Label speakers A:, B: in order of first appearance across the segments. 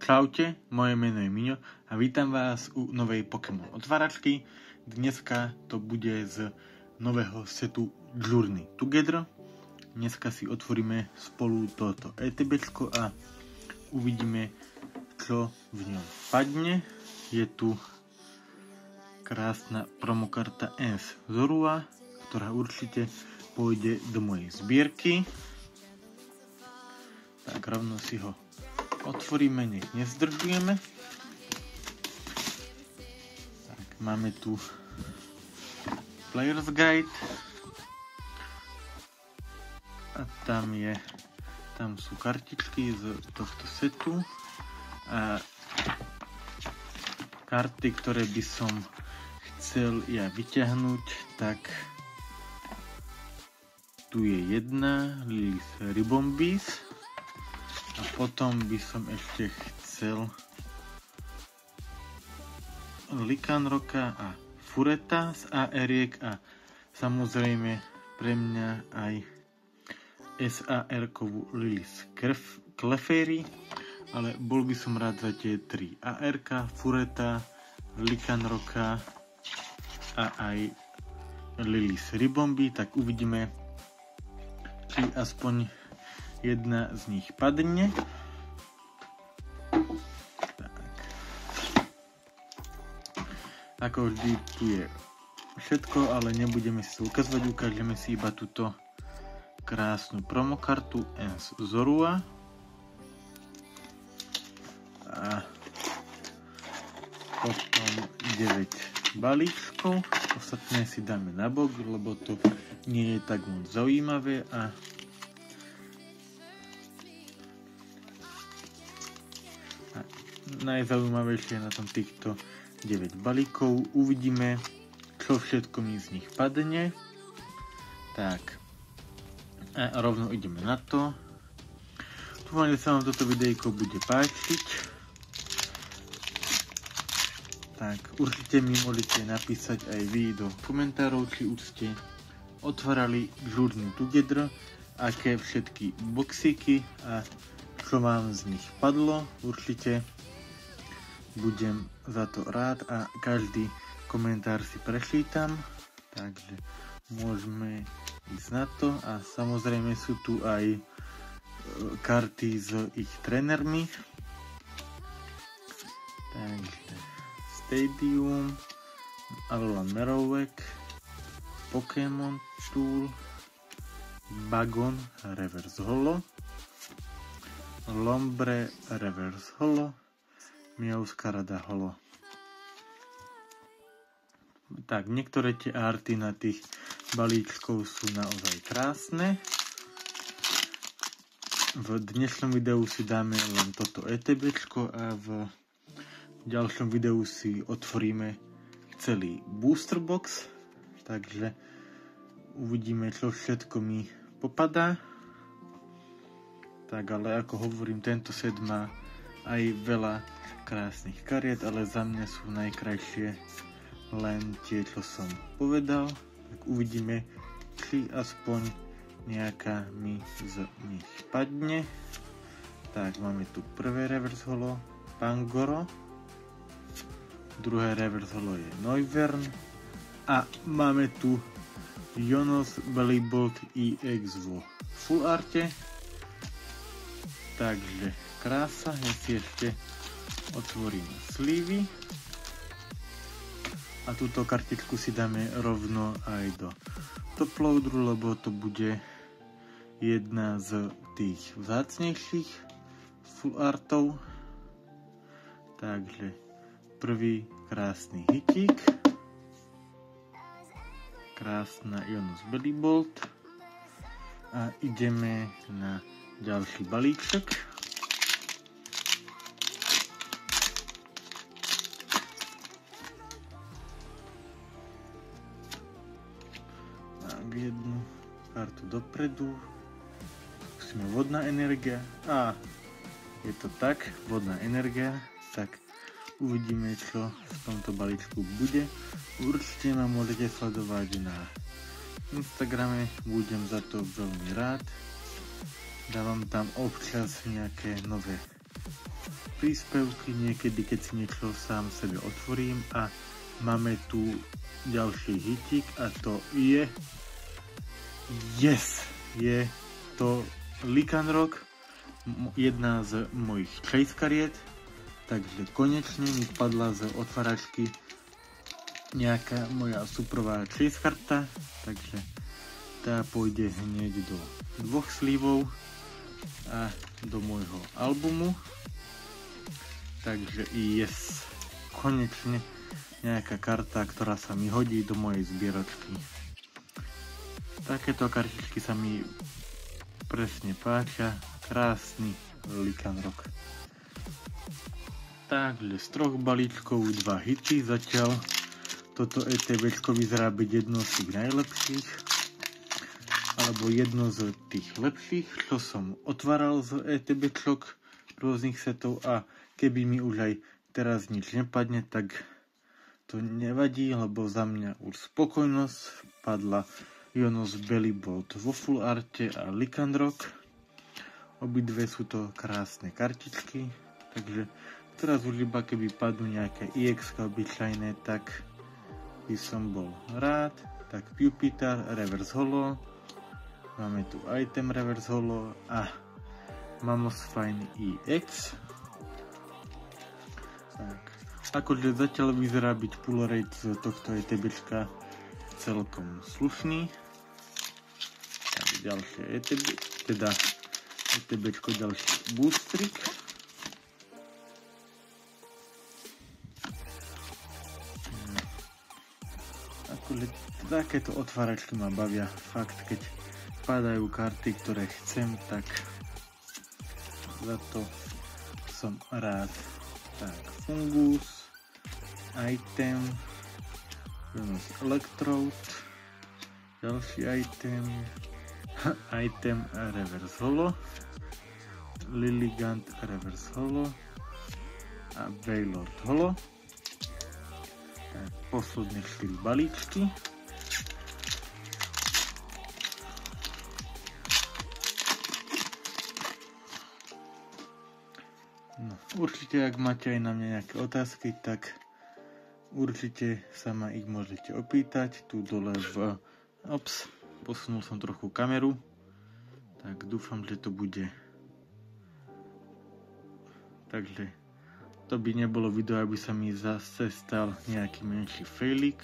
A: Čaute, moje meno je Miňo a vítam vás u novej Pokémon otváračky. Dneska to bude z nového setu Journey Together. Dneska si otvoríme spolu toto ETBčko a uvidíme, čo v ňom padne. Je tu krásna promokarta ENS Zorua, ktorá určite pôjde do mojej zbierky. Tak rovno si ho otvoríme, nech nezdržujeme. Tak, máme tu Player's Guide a tam sú kartičky z tohto setu a karty, ktoré by som chcel ja vyťahnuť, tak tu je jedna Lily's Ribombis. A potom by som ešte chcel Lycanroca a Fureta z AR-iek a samozrejme pre mňa aj SAR-kovú Lily's Clefairy, ale bol by som rád za tie 3 AR-ka, Fureta, Lycanroca a aj Lily's Ribombi, tak uvidíme, či aspoň jedna z nich padne. Tak. Ako vždy tu je všetko, ale nebudeme si to ukazovať, ukážeme si iba túto krásnu promokartu ENS Zorua. A potom 9 balíčkov. Ostatné si dáme na bok, lebo to nie je tak moc zaujímavé a najzaujímavejšie na tom týchto 9 balíkov. Uvidíme, čo všetko mi z nich padne. Tak. A rovno ideme na to. Dúfam, že sa vám toto videjko bude páčiť. Tak, určite mi môžete napísať aj vy do komentárov, či už ste otvárali Journey Together, aké všetky boxíky a čo vám z nich padlo. Určite budem za to rád a každý komentár si prečítam, takže môžeme ísť na to a samozrejme sú tu aj karty s ich trénermi. Takže Stadium, Alolan Marowak, Pokémon Tool, Bagon Reverse Holo, Lombre Reverse Holo, Meowscarada Holo. Tak, niektoré tie arty na tých balíčkov sú naozaj krásne. V dnešnom videu si dáme len toto ETBčko a v ďalšom videu si otvoríme celý booster box. Takže uvidíme, čo všetko mi popadá. Tak, ale ako hovorím, tento set má aj veľa krásnych kariet, ale za mňa sú najkrajšie len tie, čo som povedal. Tak uvidíme, či aspoň nejaká mi z nich padne. Tak, máme tu prvé reverse holo Pangoro, druhé reverse holo je Noivern a máme tu Jonos Bellibolt EX vo full arte. Takže krása, ja si ešte otvorím slívy a túto kartičku si dáme rovno aj do toploaderu, lebo to bude jedna z tých vzácnejších full artov. Takže prvý krásny hitík, krásna Jonos Bellibolt a ideme na ďalší balíček. Jednu kartu dopredu, skúsime vodná energia a je to tak, vodná energia, tak uvidíme, čo v tomto balíčku bude. Určite ma môžete sledovať na Instagrame, budem za to veľmi rád, dávam tam občas nejaké nové príspevky niekedy, keď si niečo sám sebe otvorím, a máme tu ďalší hitík a to je je to Lycanroc, jedna z mojich chase kariet, takže konečne mi padla z otváračky nejaká moja suprová chase karta, takže tá pôjde hneď do 2 slivov a do môjho albumu. Takže konečne nejaká karta, ktorá sa mi hodí do mojej zbieračky. Takéto kartičky sa mi presne páčia, krásny Lycanroc. Takže z 3 balíčkov 2 hity, zatiaľ toto ETBčko vyzerá byť jedno z tých najlepších, alebo jedno z tých lepších, čo som otváral z ETBčok rôznych setov, a keby mi už aj teraz nič nepadne, tak to nevadí, lebo za mňa už spokojnosť. Padla Jonos Bellibolt vo full arte a Lycanroc. Obidve sú to krásne kartičky, takže teraz už iba keby padnú nejaké EX obyčajné, tak by som bol rád. Tak Pupitar reverse holo, máme tu item reverse holo a Mamoswine EX. Tak, akože zatiaľ vyzerá byť pull rate z tohto ETBčka celkom slušný. Tak, ďalšie ETB, teda ETBčko, ďalší boostrik. Akože takéto otváračky ma bavia, fakt, keď padajú karty, ktoré chcem, tak za to som rád. Tak, Fungus, item, Electrode, ďalší item, item reverse holo, Lilligant reverse holo a Wailord holo. Tak, posledné 4 balíčky. No, určite, ak máte aj na mňa nejaké otázky, tak určite sa ma ich môžete opýtať. Tu dole posunul som trochu kameru, tak dúfam, že to bude. Takže to by nebolo video, aby sa mi zase stal nejaký menší failik,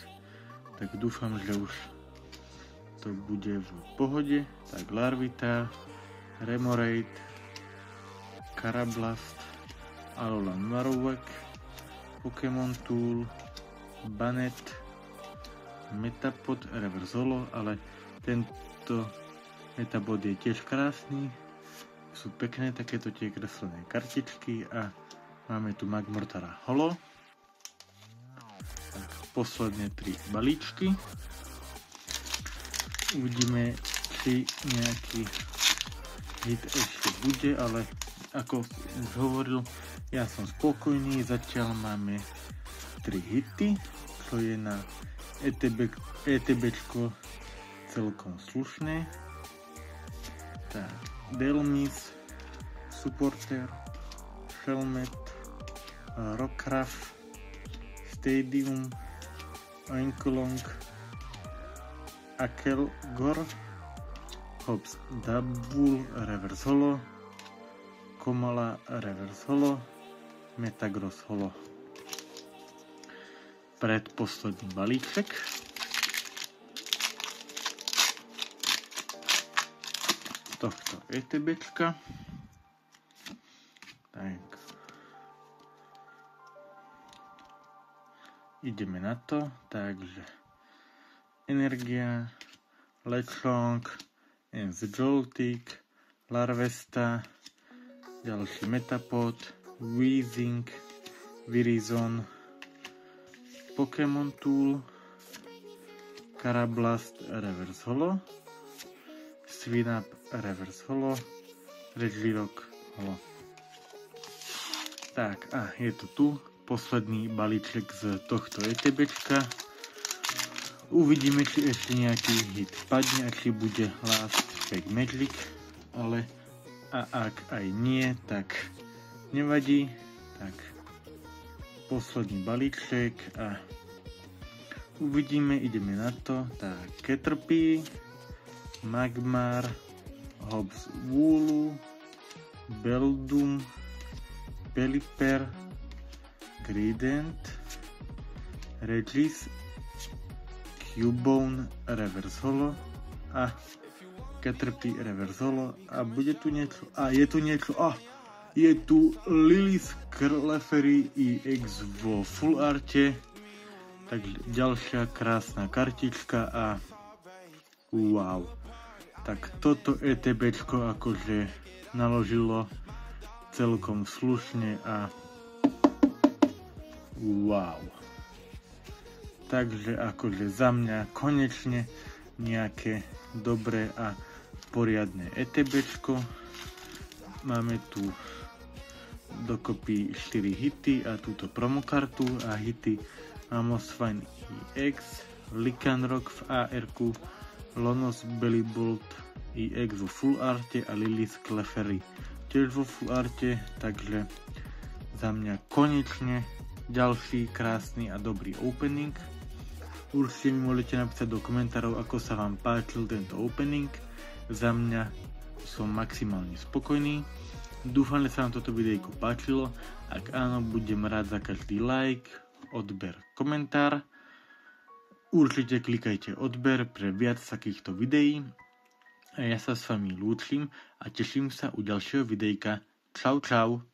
A: tak dúfam, že už to bude v pohode. Tak Larvitar, Remoraid, Karrablast, Alolan Marowak, Pokémon Tool, Bannet, Metapod reverse holo, ale tento Metapod je tiež krásny, sú pekné takéto tie kreslené kartičky a máme tu Magmortara holo. Tak, posledné 3 balíčky. Uvidíme, či nejaký hit ešte bude, ale ako už hovoril, ja som spokojný, zatiaľ máme 3 hity, čo je na ETBčko celkom slušné. Tak, Delmis, Supporter, Shelmet, Rockruff, Stadium, Oinkolong, Akelgor, Hobbs Double reverse holo, Komala reverse holo, Metagross holo. Predposledný balíček. Tohto ETBčka. Tak. Ideme na to. Takže Energia, Lechonk, Joltik, Larvesta, ďalší Metapod, Weezing, Virizon, Pokémon Tool, Karrablast reverse holo, Swinub reverse holo, Regirock holo. Tak, a je to tu posledný balíček z tohto ETBčka. Uvidíme, či ešte nejaký hit padne a či bude Last Pack Magic, ale a ak aj nie, tak nevadí. Tak, posledný balíček a uvidíme, ideme na to. Tak, Caterpie, Magmar, Hobbs Woolu, Beldum, Pelipper, Gradient, Regis, Cubone, Reverse Holo a Caterpie Reverse Holo a bude tu niečo, je tu Lilis Clefairy EX vo Full Arte, takže ďalšia krásna kartička a wow, tak toto ETBčko akože naložilo celkom slušne a wow. Takže akože za mňa konečne nejaké dobré a poriadne ETBčko. Máme tu dokopy 4 hity a túto promokartu a hity Mamosvine EX, Lycanroc v AR-ku, Lonos Bellibolt EX vo Full Arte a Lilis Clefairy tiež vo Full Arte, takže za mňa konečne ďalší krásny a dobrý opening. Určite mi môžete napísať do komentárov, ako sa vám páčil tento opening. Za mňa som maximálne spokojný. Dúfam, že sa vám toto videjko páčilo. Ak áno, budem rád za každý like, odber, komentár. Určite klikajte odber pre viac takýchto videí. A ja sa s vami lúčim a teším sa u ďalšieho videjka. Čau, čau.